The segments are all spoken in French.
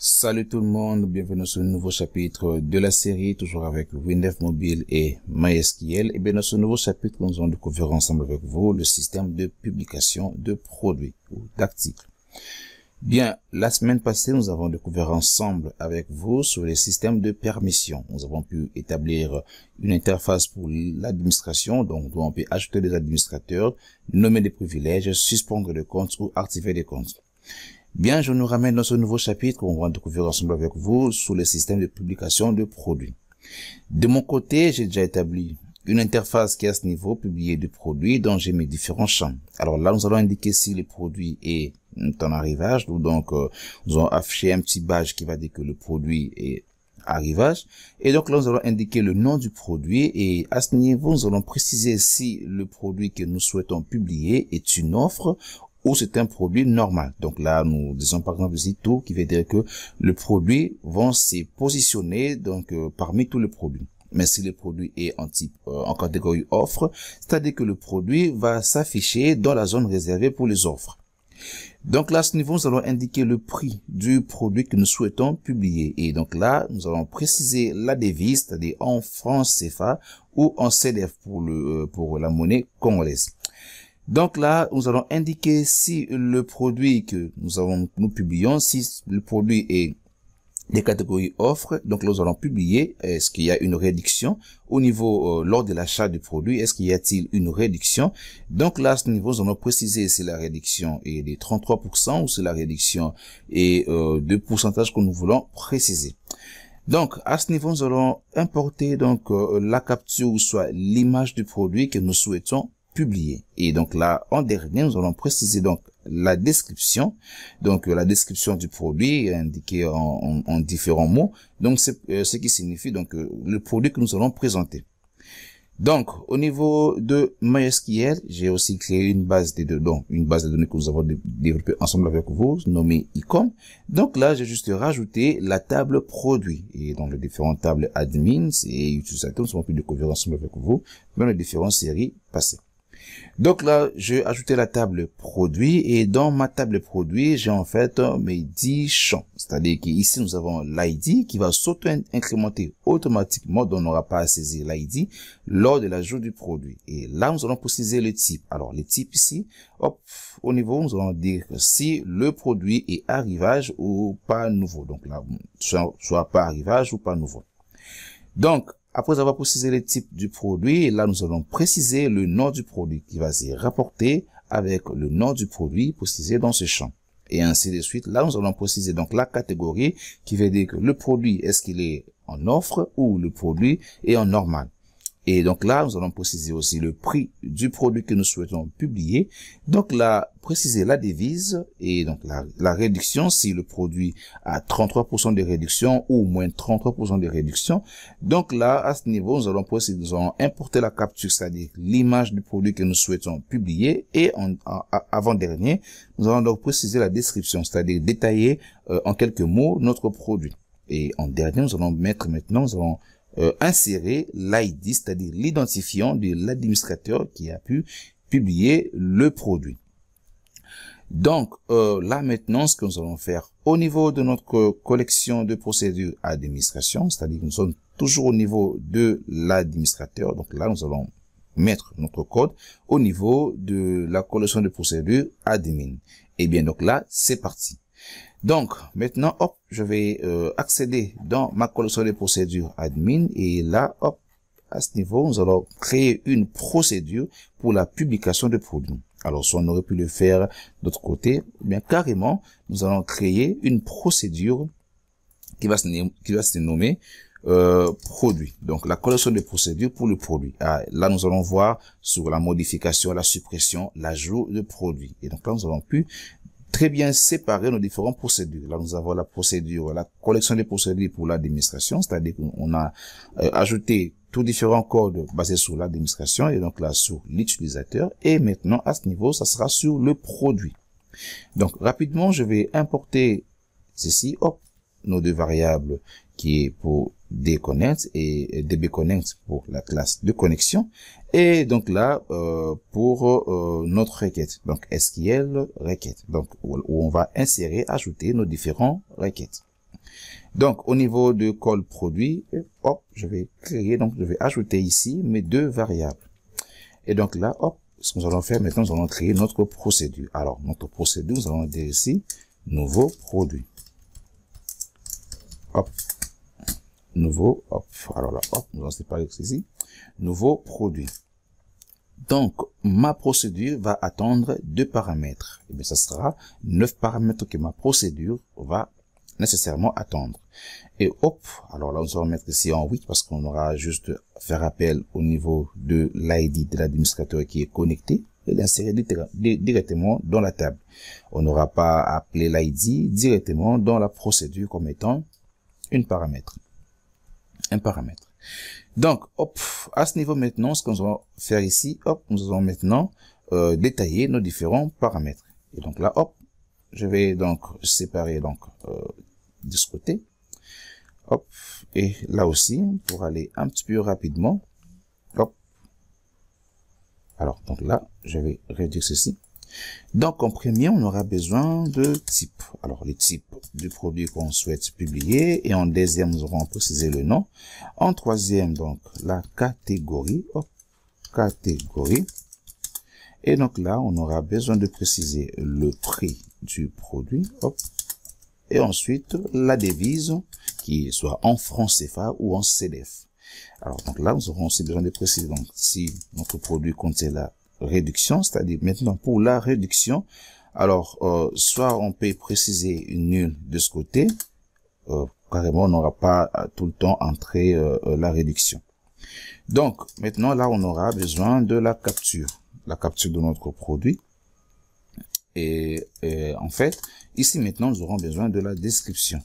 Salut tout le monde, bienvenue sur un nouveau chapitre de la série, toujours avec Windev Mobile et MySQL. Et bien dans ce nouveau chapitre, nous allons découvrir ensemble avec vous le système de publication de produits ou d'articles. Bien, la semaine passée, nous avons découvert ensemble avec vous sur les systèmes de permission. Nous avons pu établir une interface pour l'administration, donc on peut ajouter des administrateurs, nommer des privilèges, suspendre des comptes ou activer des comptes. Bien, je nous ramène dans ce nouveau chapitre où on va découvrir ensemble avec vous sur les systèmes de publication de produits. De mon côté, j'ai déjà établi une interface qui est à ce niveau, publier des produits, dont j'ai mis différents champs. Alors là, nous allons indiquer si le produit est en arrivage, donc nous allons afficher un petit badge qui va dire que le produit est arrivage. Et donc là, nous allons indiquer le nom du produit et à ce niveau, nous allons préciser si le produit que nous souhaitons publier est une offre ou c'est un produit normal. Donc là, nous disons par exemple ici tout, qui veut dire que le produit va se positionner donc parmi tous les produits. Mais si le produit est en catégorie offre, c'est-à-dire que le produit va s'afficher dans la zone réservée pour les offres. Donc là, à ce niveau, nous allons indiquer le prix du produit que nous souhaitons publier. Et donc là, nous allons préciser la devise, c'est-à-dire en francs CFA ou en CDF pour la monnaie congolaise. Donc là, nous allons indiquer si le produit que nous publions, si le produit est des catégories offres, donc là, nous allons publier, est-ce qu'il y a une réduction au niveau, lors de l'achat du produit, est-ce qu'il y a-t-il une réduction? Donc là, à ce niveau, nous allons préciser si la réduction est de 33% ou si la réduction est de pourcentage que nous voulons préciser. Donc, à ce niveau, nous allons importer donc la capture ou soit l'image du produit que nous souhaitons publier. Et donc là, en dernier, nous allons préciser donc la description. Donc la description du produit est indiquée en différents mots. Donc c'est ce qui signifie donc le produit que nous allons présenter. Donc au niveau de MySQL, j'ai aussi créé une base de données que nous avons développée ensemble avec vous, nommée ICOM. Donc là, j'ai juste rajouté la table produit et dans les différentes tables admins et utilisateurs, nous avons pu découvrir ensemble avec vous dans les différentes séries passées. Donc là, j'ai ajouté la table produit et dans ma table produit, j'ai en fait mes 10 champs. C'est-à-dire qu'ici, nous avons l'ID qui va s'auto-incrémenter automatiquement, donc on n'aura pas à saisir l'ID lors de l'ajout du produit. Et là, nous allons préciser le type. Alors, le type ici, hop, au niveau, nous allons dire si le produit est arrivage ou pas nouveau. Donc là, soit pas arrivage ou pas nouveau. Donc, après avoir précisé le type du produit, là, nous allons préciser le nom du produit qui va se rapporter avec le nom du produit précisé dans ce champ. Et ainsi de suite. Là, nous allons préciser donc la catégorie qui veut dire que le produit, est-ce qu'il est en offre ou le produit est en normal. Et donc là, nous allons préciser aussi le prix du produit que nous souhaitons publier. Donc là, préciser la devise et donc la réduction, si le produit a 33% de réduction ou moins 33% de réduction. Donc là, à ce niveau, nous allons préciser, nous allons importer la capture, c'est-à-dire l'image du produit que nous souhaitons publier. Et avant-dernier, nous allons donc préciser la description, c'est-à-dire détailler en quelques mots notre produit. Et en dernier, nous allons mettre maintenant, nous allons insérer l'ID, c'est-à-dire l'identifiant de l'administrateur qui a pu publier le produit. Donc là maintenant, ce que nous allons faire au niveau de notre collection de procédures administration, c'est-à-dire que nous sommes toujours au niveau de l'administrateur. Donc là, nous allons mettre notre code au niveau de la collection de procédures admin. Et bien donc là, c'est parti. Donc, maintenant, hop, je vais accéder dans ma collection de procédures admin et là, hop, à ce niveau, nous allons créer une procédure pour la publication de produits. Alors, soit on aurait pu le faire de l'autre côté, bien carrément, nous allons créer une procédure qui va se nommer produit. Donc, la collection de procédures pour le produit. Là, nous allons voir sur la modification, la suppression, l'ajout de produits. Et donc là, nous allons pu très bien séparer nos différentes procédures. Là, nous avons la procédure, la collection des procédures pour l'administration, c'est-à-dire qu'on a ajouté tous différents codes basés sur l'administration et donc là sur l'utilisateur. Et maintenant, à ce niveau, ça sera sur le produit. Donc, rapidement, je vais importer ceci, hop, nos deux variables qui est pour dconnect et dbconnect pour la classe de connexion. Et donc là, pour notre requête, donc SQL requête, donc où on va insérer, ajouter nos différents requêtes. Donc, au niveau de call produit, hop, je vais créer, donc je vais ajouter ici mes deux variables. Et donc là, hop, ce que nous allons faire maintenant, nous allons créer notre procédure. Alors, notre procédure, nous allons dire ici, nouveau produit. Hop, nouveau, hop, alors là, hop, nous allons séparer ici, nouveau produit. Donc, ma procédure va attendre 2 paramètres. Et bien, ça sera 9 paramètres que ma procédure va nécessairement attendre. Et hop, alors là, nous allons mettre ici en 8 parce qu'on aura juste faire appel au niveau de l'ID de l'administrateur qui est connecté et l'insérer directement dans la table. On n'aura pas à appeler l'ID directement dans la procédure comme étant un paramètre. Donc, hop, à ce niveau maintenant, ce que nous allons faire ici, hop, nous allons maintenant détailler nos différents paramètres. Et donc là, hop, je vais donc séparer donc de ce côté. Hop, et là aussi, pour aller un petit peu rapidement, hop. Alors, donc là, je vais réduire ceci. Donc, en premier, on aura besoin de types. Alors, les types du produit qu'on souhaite publier. Et en deuxième, nous aurons précisé le nom. En troisième, donc, la catégorie. Hop, catégorie. Et donc là, on aura besoin de préciser le prix du produit. Hop. Et ensuite, la devise, qui soit en francs CFA ou en CDF. Alors, donc là, nous aurons aussi besoin de préciser, donc, si notre produit contient la réduction, c'est-à-dire maintenant pour la réduction, alors, soit on peut préciser nul de ce côté, carrément, on n'aura pas tout le temps entrer la réduction. Donc, maintenant, là, on aura besoin de la capture de notre produit. Et en fait, ici maintenant, nous aurons besoin de la description.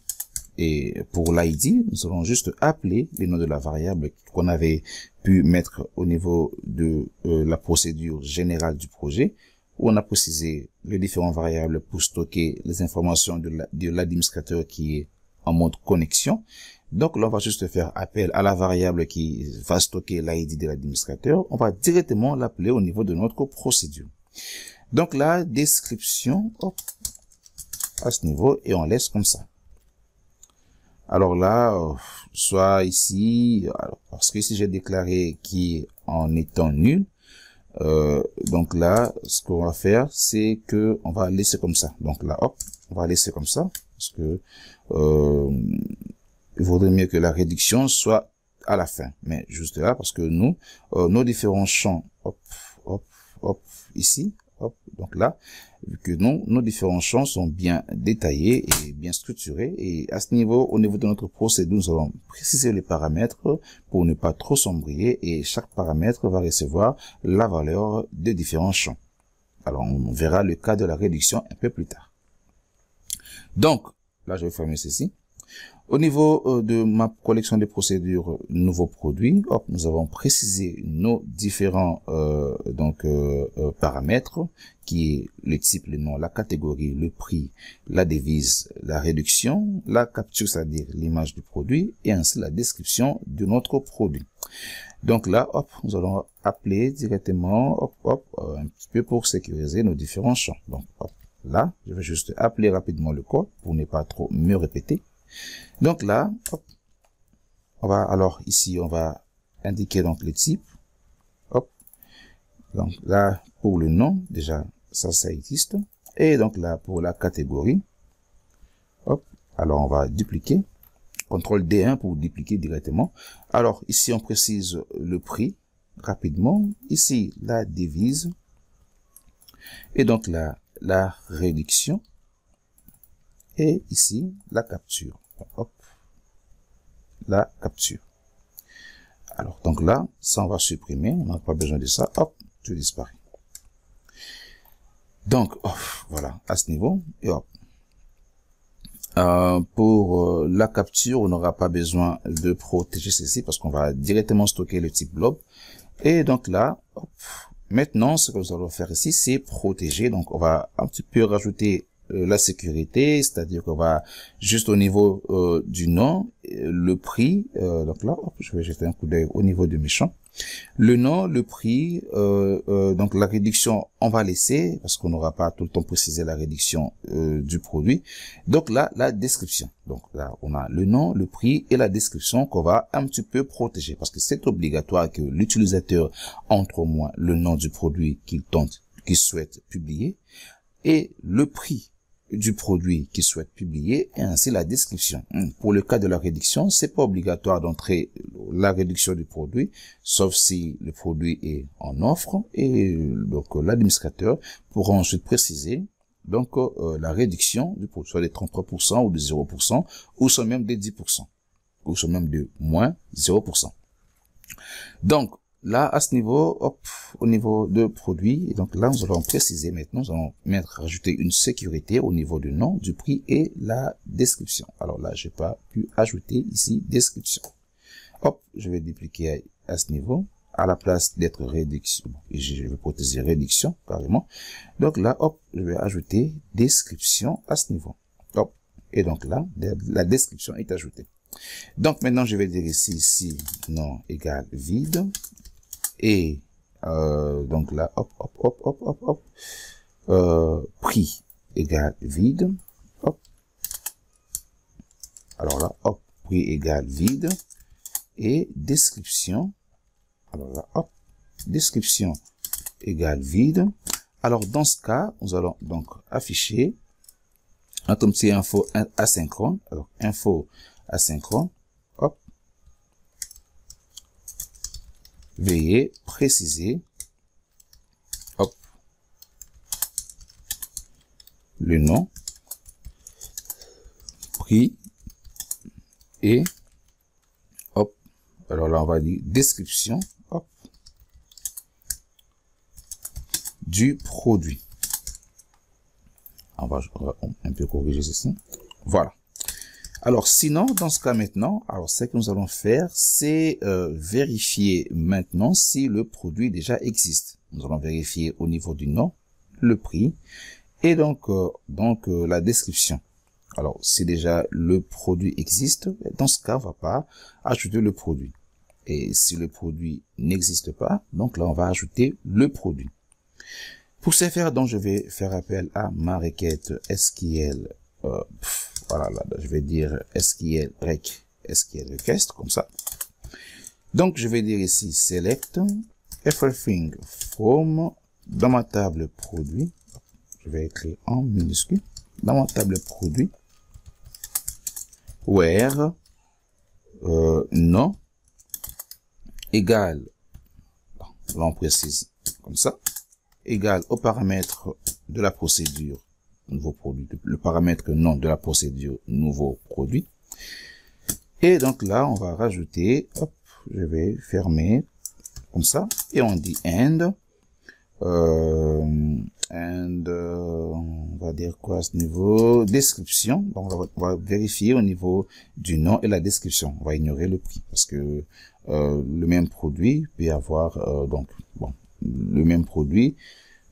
Et pour l'ID, nous allons juste appeler les noms de la variable qu'on avait pu mettre au niveau de la procédure générale du projet, où on a précisé les différentes variables pour stocker les informations de l'administrateur qui est en mode connexion. Donc là, on va juste faire appel à la variable qui va stocker l'ID de l'administrateur. On va directement l'appeler au niveau de notre procédure. Donc la description, hop, à ce niveau, et on laisse comme ça. Alors là, soit ici, parce que ici j'ai déclaré qui en étant nul, donc là, ce qu'on va faire, c'est que on va laisser comme ça. Donc là, hop, on va laisser comme ça, parce que il vaudrait mieux que la réduction soit à la fin. Mais juste là, parce que nous, nos différents champs, hop, hop, hop, ici, hop, donc là, vu que nos différents champs sont bien détaillés et bien structurés, et à ce niveau, au niveau de notre procédure, nous allons préciser les paramètres pour ne pas trop s'embrouiller, et chaque paramètre va recevoir la valeur des différents champs. Alors, on verra le cas de la réduction un peu plus tard. Donc, là, je vais fermer ceci. Au niveau de ma collection de procédures nouveaux produits, hop, nous avons précisé nos différents paramètres, qui est le type, le nom, la catégorie, le prix, la devise, la réduction, la capture, c'est-à-dire l'image du produit, et ainsi la description de notre produit. Donc là, hop, nous allons appeler directement, hop, hop, un petit peu pour sécuriser nos différents champs. Donc, hop, là, je vais juste appeler rapidement le code pour ne pas trop me répéter. Donc là, hop, alors ici, on va indiquer donc le type. Hop. Donc là, pour le nom, déjà, ça existe. Et donc là, pour la catégorie, hop, alors on va dupliquer. CTRL D1 pour dupliquer directement. Alors ici, on précise le prix rapidement. Ici, la devise. Et donc là, la réduction. Et ici, la capture. Hop, la capture. Alors, donc là, ça, on va supprimer. On n'a pas besoin de ça. Hop, tout disparaît. Donc, hop, voilà, à ce niveau. Et hop. Pour la capture, on n'aura pas besoin de protéger ceci parce qu'on va directement stocker le type blob. Et donc là, hop, maintenant, ce que nous allons faire ici, c'est protéger. Donc, on va un petit peu rajouter la sécurité, c'est-à-dire qu'on va juste au niveau du nom, le prix, donc là, hop, je vais jeter un coup d'œil au niveau de mes champs. Le nom, le prix, donc la réduction, on va laisser, parce qu'on n'aura pas tout le temps précisé la réduction du produit. Donc là, la description. Donc là, on a le nom, le prix et la description qu'on va un petit peu protéger, parce que c'est obligatoire que l'utilisateur entre au moins le nom du produit qu'il souhaite publier et le prix du produit qu'il souhaite publier et ainsi la description. Pour le cas de la réduction, c'est pas obligatoire d'entrer la réduction du produit, sauf si le produit est en offre et donc l'administrateur pourra ensuite préciser donc la réduction du produit, soit de 33% ou de 0%, ou soit même de 10%, ou soit même de moins 0%. Donc, là, à ce niveau, hop, au niveau de produit, et donc là, nous allons préciser maintenant, nous allons rajouter une sécurité au niveau du nom, du prix et la description. Alors là, j'ai pas pu ajouter ici description. Hop, je vais dupliquer à ce niveau, à la place d'être réduction, et je vais protéger réduction, carrément. Donc là, hop, je vais ajouter description à ce niveau. Hop, et donc là, la description est ajoutée. Donc maintenant, je vais dire ici, nom égale vide. Et donc là, prix égale vide. Hop. Alors là, hop, prix égale vide. Et description. Alors là, hop, description égale vide. Alors dans ce cas, nous allons donc afficher un petit info asynchrone. Alors info asynchrone. Hop. Veuillez préciser, hop, le nom, prix et, hop, alors là on va dire description, hop, du produit. On va un peu corriger ceci. Voilà. Alors, sinon, dans ce cas maintenant, alors ce que nous allons faire, c'est vérifier maintenant si le produit déjà existe. Nous allons vérifier au niveau du nom, le prix et donc la description. Alors, si déjà le produit existe, dans ce cas, on va pas ajouter le produit. Et si le produit n'existe pas, donc là, on va ajouter le produit. Pour ce faire, donc, je vais faire appel à ma requête SQL. Voilà, là, je vais dire SQL request, comme ça. Donc, je vais dire ici select everything from, dans ma table produit. Je vais écrire en minuscule. Dans ma table produit. Where, nom, égale, là on précise comme ça, égale au paramètre de la procédure nouveau produit, le paramètre nom de la procédure nouveau produit. Et donc là, on va rajouter, hop, je vais fermer comme ça, et on dit end, on va dire quoi à ce niveau, description. Donc on va vérifier au niveau du nom et la description. On va ignorer le prix parce que le même produit peut avoir le même produit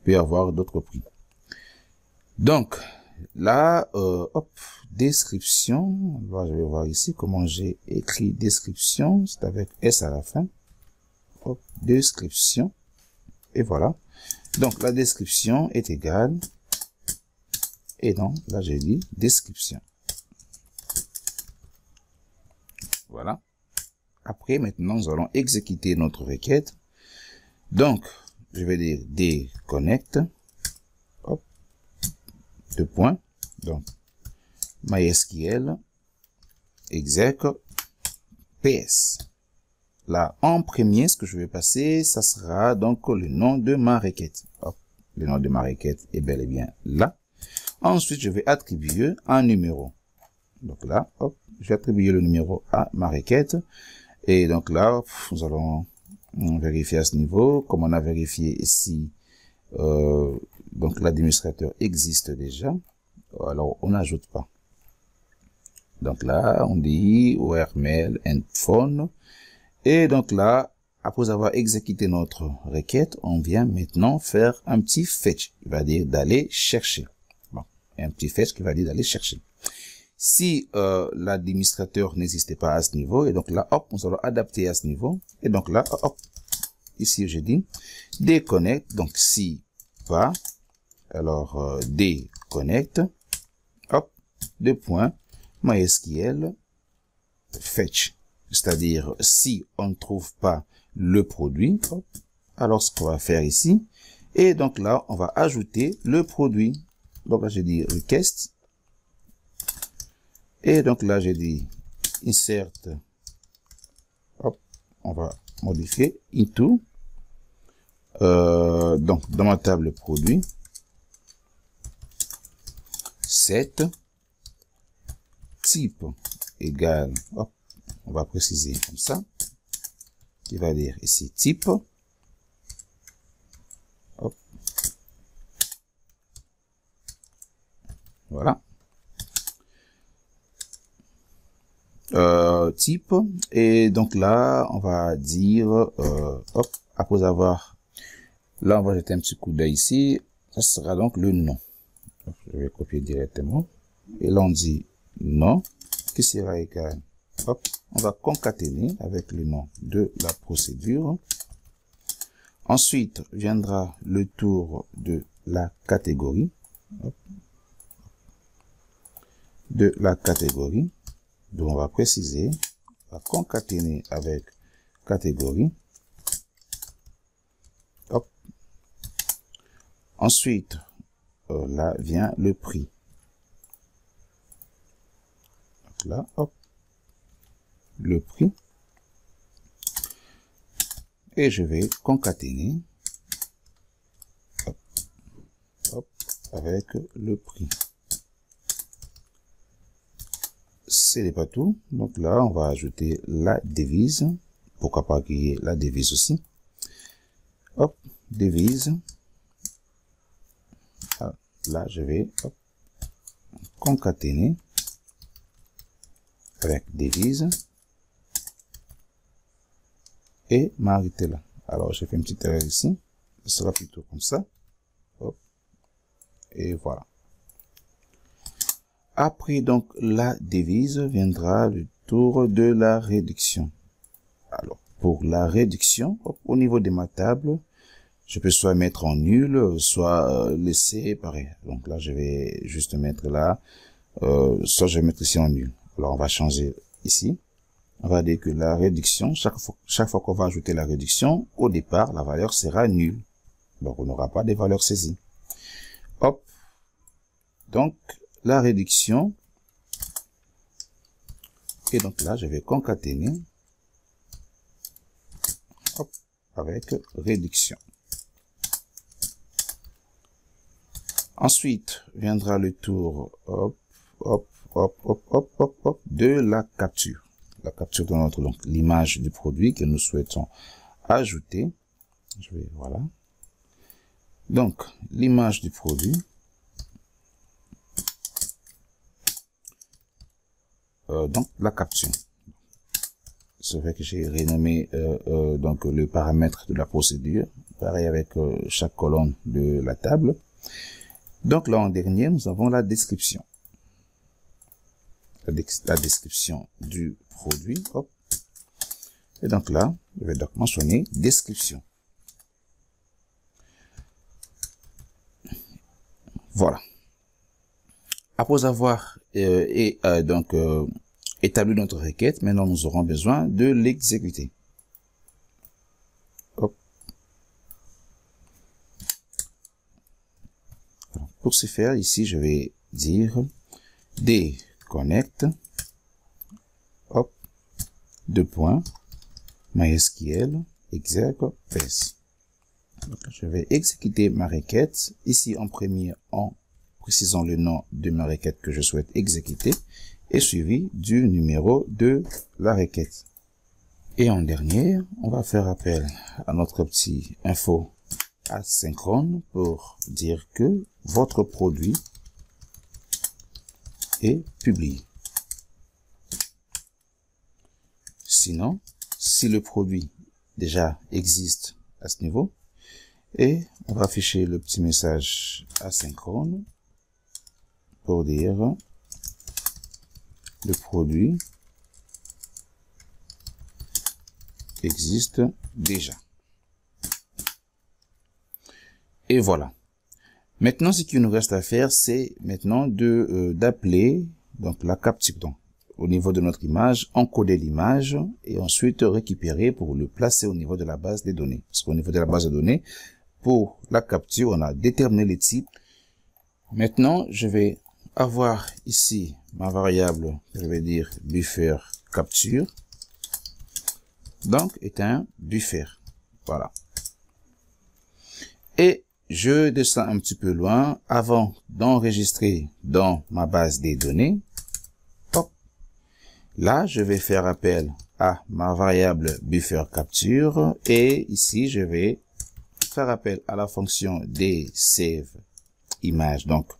peut avoir d'autres prix. Donc là, hop, description. Là, je vais voir ici comment j'ai écrit description. C'est avec S à la fin. Hop, description. Et voilà. Donc la description est égale. Et donc là j'ai dit description. Voilà. Après maintenant nous allons exécuter notre requête. Donc je vais dire déconnect. Hop. Deux points. Donc MySQL exec ps. Là, en premier, ce que je vais passer, ça sera donc le nom de ma requête. Hop, le nom de ma requête est bel et bien là. Ensuite, je vais attribuer un numéro. Donc là, hop, je vais attribuer le numéro à ma requête. Et donc là, nous allons vérifier à ce niveau. Comme on a vérifié ici, donc l'administrateur existe déjà. Alors, on n'ajoute pas. Donc là, on dit ORML and phone. Et donc là, après avoir exécuté notre requête, on vient maintenant faire un petit fetch, qui va dire d'aller chercher. Bon, un petit fetch qui va dire d'aller chercher. Si l'administrateur n'existait pas à ce niveau, et donc là, hop, nous allons adapter à ce niveau. Et donc là, hop, ici je dis déconnect, donc si pas, alors déconnect, hop, deux points, MySQL fetch, c'est-à-dire si on ne trouve pas le produit, hop, alors ce qu'on va faire ici, et donc là on va ajouter le produit. Donc là j'ai dit request, et donc là j'ai dit insert, hop, on va modifier into, donc dans ma table produit, set type égale, hop, on va préciser comme ça, il va dire ici type, hop, voilà, type, et donc là on va dire hop, après avoir, là on va jeter un petit coup d'œil ici, ça sera donc le nom. Je vais copier directement, et là on dit nom qui sera égal, hop, on va concaténer avec le nom de la procédure. Ensuite viendra le tour de la catégorie, hop, de la catégorie, donc on va préciser, on va concaténer avec catégorie, hop. Ensuite là vient le prix, donc là, hop, le prix, et je vais concaténer, hop, hop, avec le prix. C'est pas tout, donc là on va ajouter la devise, pourquoi pas qu'il y ait la devise aussi, hop, devise, ah, là je vais, hop, concaténer avec devise, et m'arrêter là. Alors j'ai fait une petite erreur ici, ce sera plutôt comme ça, hop, et voilà. Après donc la devise viendra le tour de la réduction. Alors pour la réduction, hop, au niveau de ma table, je peux soit mettre en nul, soit laisser pareil. Donc là je vais juste mettre là, soit je vais mettre ici en nul. Alors on va changer ici. On va dire que la réduction, chaque fois qu'on va ajouter la réduction, au départ, la valeur sera nulle. Donc, on n'aura pas de valeur saisie. Hop. Donc, la réduction. Et donc là, je vais concaténer. Hop. Avec réduction. Ensuite, viendra le tour, hop, hop, hop, hop, hop, hop, hop, de la capture. La capture de notre, donc, l'image du produit que nous souhaitons ajouter. Je vais, voilà. Donc, l'image du produit. Donc, la capture. C'est vrai que j'ai renommé, donc, le paramètre de la procédure. Pareil avec chaque colonne de la table. Donc, là, en dernier, nous avons la description. La description du produit, hop. Et donc là, je vais donc mentionner description. Voilà. Après avoir établi notre requête, maintenant nous aurons besoin de l'exécuter. Hop. Alors, pour ce faire, ici, je vais dire déconnect, hop, deux points, MySQL, exec, ps. Donc, je vais exécuter ma requête. Ici, en premier, en précisant le nom de ma requête que je souhaite exécuter, et suivi du numéro de la requête. Et en dernier, on va faire appel à notre petit info asynchrone pour dire que votre produit est publié. Sinon, si le produit déjà existe à ce niveau, et on va afficher le petit message asynchrone pour dire le produit existe déjà. Et voilà. Maintenant, ce qu'il nous reste à faire, c'est maintenant d'appeler donc la capture. Donc, au niveau de notre image, encoder l'image et ensuite récupérer pour le placer au niveau de la base des données. Parce qu'au niveau de la base de données, pour la capture, on a déterminé les types. Maintenant, je vais avoir ici ma variable, je vais dire buffer capture. Donc, est un buffer. Voilà. Et je descends un petit peu loin avant d'enregistrer dans ma base des données. Hop. Là, je vais faire appel à ma variable buffer capture et ici, je vais faire appel à la fonction save image. Donc,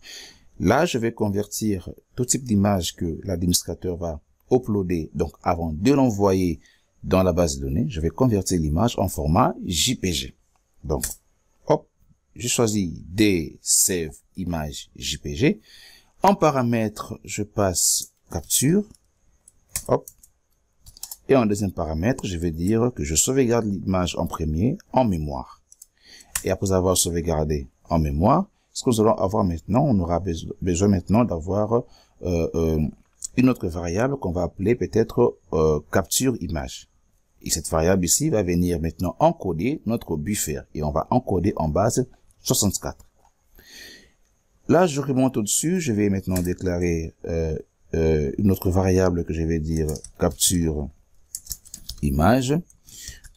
là, je vais convertir tout type d'image que l'administrateur va uploader. Donc, avant de l'envoyer dans la base de données, je vais convertir l'image en format JPG. Donc, hop, je choisis save image JPG. En paramètre, je passe capture. Hop. Et en deuxième paramètre, je vais dire que je sauvegarde l'image en premier en mémoire. Et après avoir sauvegardé en mémoire, ce que nous allons avoir maintenant, on aura besoin maintenant d'avoir une autre variable qu'on va appeler peut-être capture image. Et cette variable ici va venir maintenant encoder notre buffer. Et on va encoder en base 64. Là, je remonte au-dessus. Je vais maintenant déclarer une autre variable que je vais dire capture image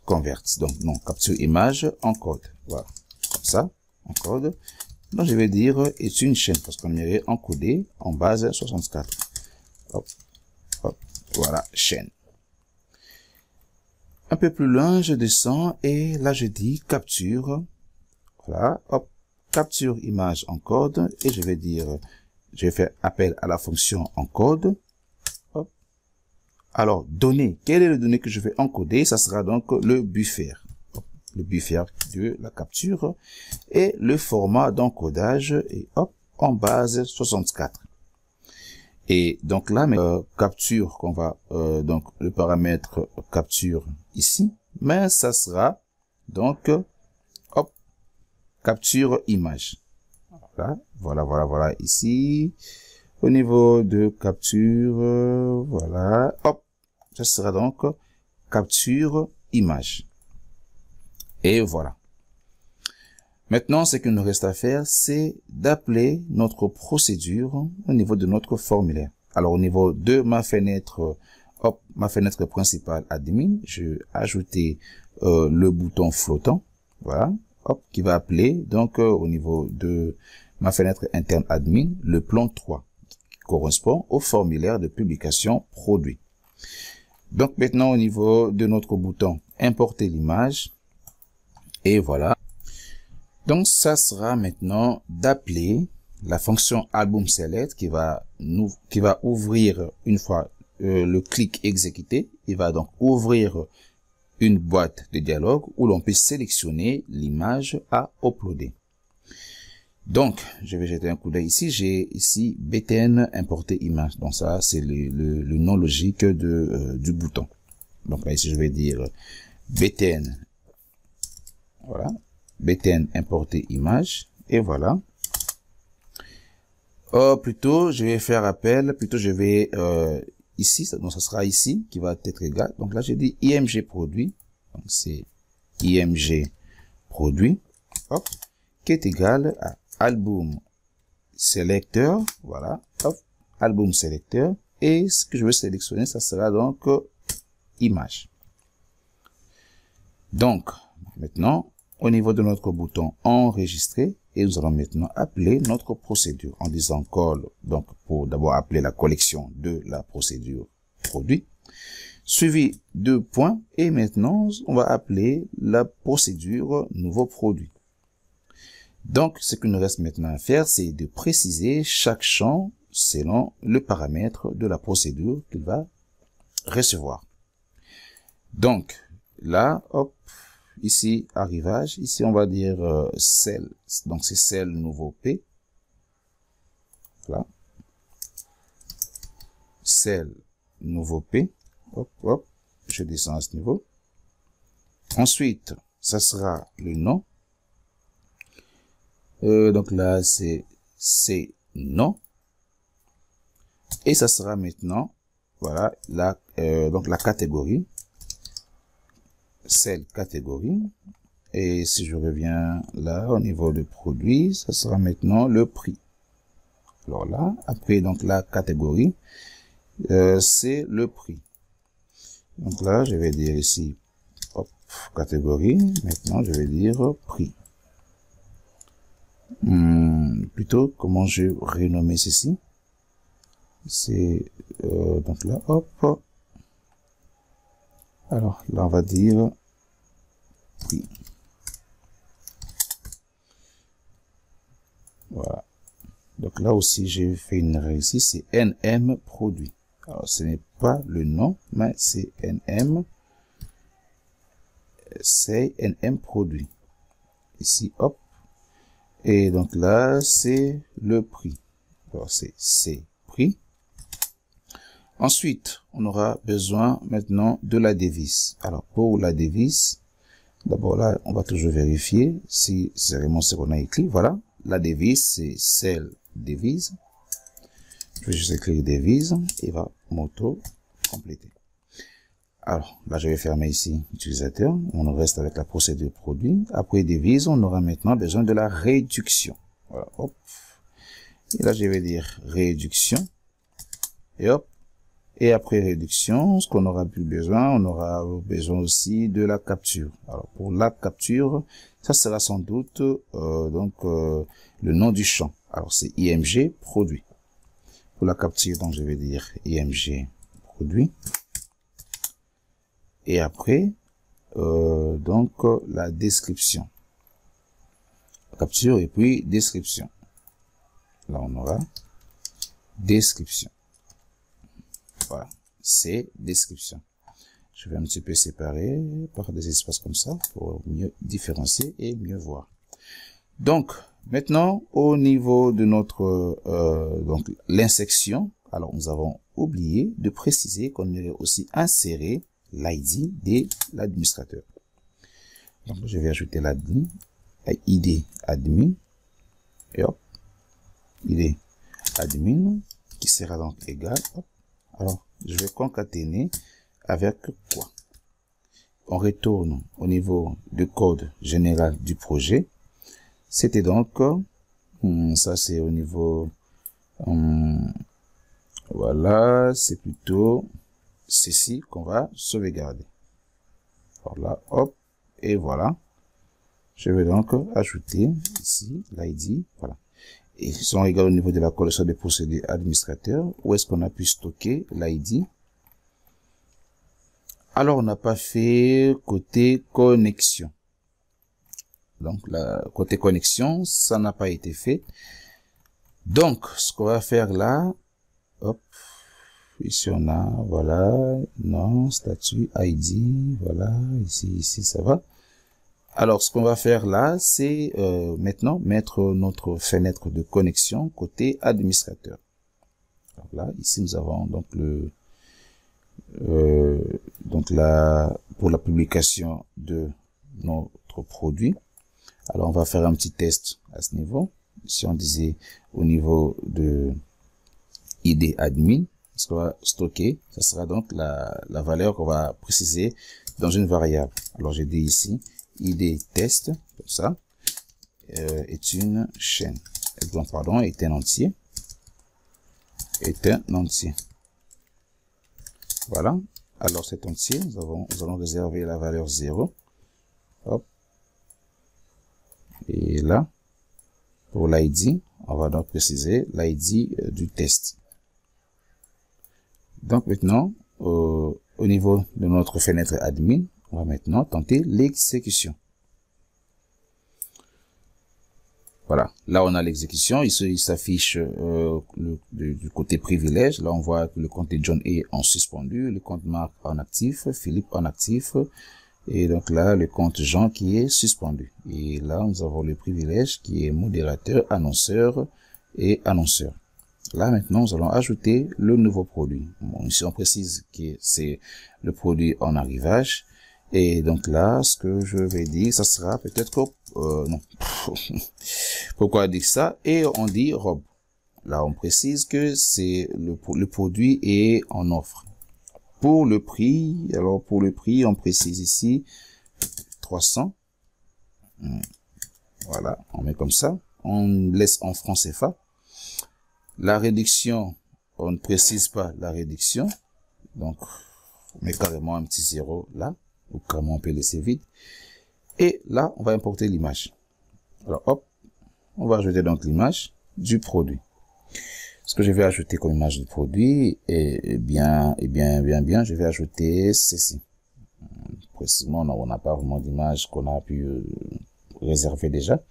convert. Donc, non, capture image encode. Voilà. Comme ça, encode. Donc, je vais dire est une chaîne parce qu'on irait encoder en base 64. Hop, hop, voilà, chaîne. Un peu plus loin, je descends et là, je dis capture. Voilà, hop, capture image encode et je vais dire, je vais faire appel à la fonction encode. Hop. Alors, données. Quelle est la donnée que je vais encoder? Ça sera donc le buffer. Hop, le buffer de la capture et le format d'encodage et hop, en base 64. Et donc là, capture qu'on va, donc le paramètre capture ici, mais ça sera donc, hop, capture image. Voilà, ici, au niveau de capture, voilà, hop, ça sera donc capture image. Et voilà. Maintenant, ce qu'il nous reste à faire, c'est d'appeler notre procédure au niveau de notre formulaire. Alors, au niveau de ma fenêtre, hop, ma fenêtre principale admin, je vais ajouter le bouton flottant, voilà, hop, qui va appeler, donc, au niveau de ma fenêtre interne admin, le plan 3, qui correspond au formulaire de publication produit. Donc, maintenant, au niveau de notre bouton importer l'image, et voilà. Donc, ça sera maintenant d'appeler la fonction album select qui va ouvrir une fois le clic exécuté. Il va donc ouvrir une boîte de dialogue où l'on peut sélectionner l'image à uploader. Donc, je vais jeter un coup d'œil ici. J'ai ici btn importer image. Donc, ça, c'est le nom logique du bouton. Donc, là, ici, je vais dire btn. Voilà. btn importer image et voilà. Plutôt je vais faire appel, je vais ici, donc ça sera ici qui va être égal. Donc là j'ai dit img produit, donc c'est img produit, hop, qui est égal à album selecteur, voilà, hop, album selecteur et ce que je veux sélectionner, ça sera donc image. Donc maintenant au niveau de notre bouton enregistrer et nous allons maintenant appeler notre procédure en disant call, donc pour d'abord appeler la collection de la procédure produit, suivi de points et maintenant on va appeler la procédure nouveau produit. Donc ce qu'il nous reste maintenant à faire, c'est de préciser chaque champ selon le paramètre de la procédure qu'il va recevoir. Donc là, hop, ici, arrivage. Ici, on va dire cell. Donc, c'est cell nouveau P. Voilà. Cell nouveau P. Hop, hop. Je descends à ce niveau. Ensuite, ça sera le nom. Donc là, c'est non. Et ça sera maintenant, voilà, donc la catégorie, celle catégorie. Et si je reviens là, au niveau de produit, ça sera maintenant le prix. Alors là, après, donc la catégorie, c'est le prix. Donc là, je vais dire ici, hop, catégorie. Maintenant, je vais dire prix. Plutôt, comment je renommer ceci? C'est, donc là, hop. Alors, là, on va dire prix. Voilà. Donc là aussi, j'ai fait une erreur ici, c'est NM produit. Alors, ce n'est pas le nom, mais c'est NM. C'est NM produit. Ici, hop. Et donc là, c'est le prix. Alors, c'est prix. Ensuite, on aura besoin maintenant de la devise. Alors, pour la devise, d'abord là, on va toujours vérifier si c'est vraiment ce qu'on a écrit. Voilà. La devise, c'est celle devise. Je vais juste écrire devise et va m'auto-compléter. Alors, là, je vais fermer ici utilisateur. On reste avec la procédure produit. Après devise, on aura maintenant besoin de la réduction. Voilà, hop. Et là, je vais dire réduction. Et hop. Et après réduction, ce qu'on aura plus besoin, on aura besoin aussi de la capture. Alors, pour la capture, ça sera sans doute le nom du champ. Alors, c'est IMG produit. Pour la capture, donc je vais dire IMG produit. Et après, la description. Capture et puis description. Là, on aura description. Voilà, c'est description. Je vais un petit peu séparer par des espaces comme ça pour mieux différencier et mieux voir. Donc, maintenant, au niveau de notre l'insection, alors nous avons oublié de préciser qu'on aurait aussi inséré l'ID de l'administrateur. Donc, je vais ajouter l'admin, ID admin, et hop, ID admin, qui sera donc égal, hop. Alors, je vais concaténer avec quoi? On retourne au niveau du code général du projet. C'était donc, ça c'est au niveau, voilà, c'est plutôt ceci qu'on va sauvegarder. Alors là, hop, et voilà. Je vais donc ajouter ici l'ID, voilà. Et ils sont égaux au niveau de la collection des procédures administrateurs. Où est-ce qu'on a pu stocker l'ID? Alors, on n'a pas fait côté connexion. Donc, côté connexion, ça n'a pas été fait. Donc, ce qu'on va faire là, hop, ici on a, voilà, non, statut, ID, voilà, ici, ça va. Alors, ce qu'on va faire là, c'est maintenant mettre notre fenêtre de connexion côté administrateur. Alors là, ici, nous avons donc pour la publication de notre produit. Alors, on va faire un petit test à ce niveau. Si on disait au niveau de ID admin, ce qu'on va stocker, ça sera donc la valeur qu'on va préciser dans une variable. Alors, j'ai dit ici, ID test, comme ça, est une chaîne. Donc, pardon, est un entier. Est un entier. Voilà. Alors, cet entier, nous allons réserver la valeur 0. Hop. Et là, pour l'ID, on va donc préciser l'ID du test. Donc, maintenant, au niveau de notre fenêtre admin, on va maintenant tenter l'exécution. Voilà, là on a l'exécution, il s'affiche du côté privilège. Là on voit que le compte de John est en suspendu, le compte Marc en actif, Philippe en actif, et donc là le compte Jean qui est suspendu. Et là nous avons le privilège qui est modérateur, annonceur et annonceur. Là maintenant nous allons ajouter le nouveau produit. Bon, ici on précise que c'est le produit en arrivage. Et donc là, ce que je vais dire, ça sera peut-être non. Pourquoi dire ça? Et on dit robe. Là, on précise que c'est le produit est en offre. Pour le prix, alors pour le prix, on précise ici 300. Voilà, on met comme ça. On laisse en francs CFA. La réduction, on ne précise pas la réduction. Donc, on met carrément un petit 0 là, ou carrément on peut laisser vide. Et là, on va importer l'image. Alors, hop, on va ajouter donc l'image du produit. Ce que je vais ajouter comme image du produit, je vais ajouter ceci. Précisément, on n'a pas vraiment d'image qu'on a pu réserver déjà.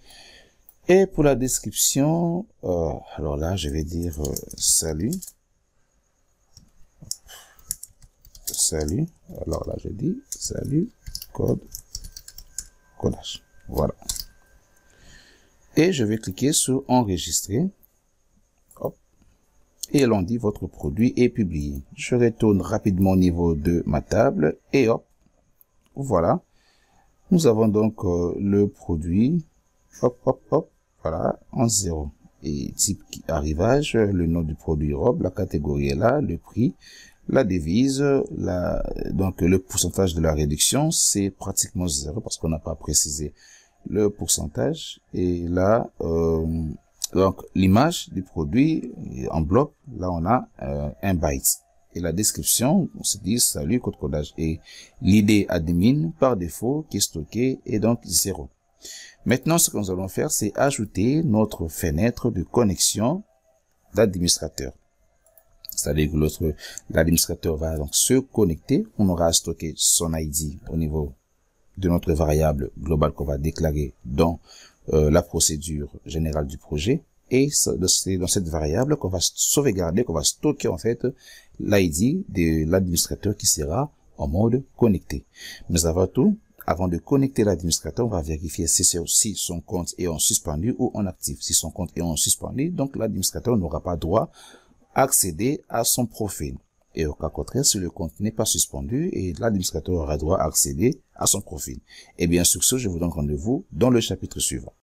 Et pour la description, alors là, je vais dire salut. Salut. Alors là, je dis salut, codage. Voilà. Et je vais cliquer sur enregistrer. Hop. Et l'on dit votre produit est publié. Je retourne rapidement au niveau de ma table et hop. Voilà. Nous avons donc le produit. Hop, hop, hop. Voilà. En 0. Et type arrivage, le nom du produit robe, la catégorie est là, le prix, la devise, donc le pourcentage de la réduction, c'est pratiquement 0 parce qu'on n'a pas précisé le pourcentage. Et là, donc l'image du produit en bloc, là on a 1 byte. Et la description, on se dit salut code codage. Et l'ID admin par défaut qui est stocké est donc 0. Maintenant, ce que nous allons faire, c'est ajouter notre fenêtre de connexion d'administrateur. C'est-à-dire que l'administrateur va donc se connecter. On aura stocké son ID au niveau de notre variable globale qu'on va déclarer dans la procédure générale du projet. Et c'est dans cette variable qu'on va sauvegarder, qu'on va stocker en fait l'ID de l'administrateur qui sera en mode connecté. Mais avant tout, avant de connecter l'administrateur, on va vérifier si son compte est en suspendu ou en actif. Si son compte est en suspendu, donc l'administrateur n'aura pas droit à accéder à son profil. Et au cas contraire, si le compte n'est pas suspendu, et l'administrateur aura droit à accéder à son profil. Et bien sur ce, je vous donne rendez-vous dans le chapitre suivant.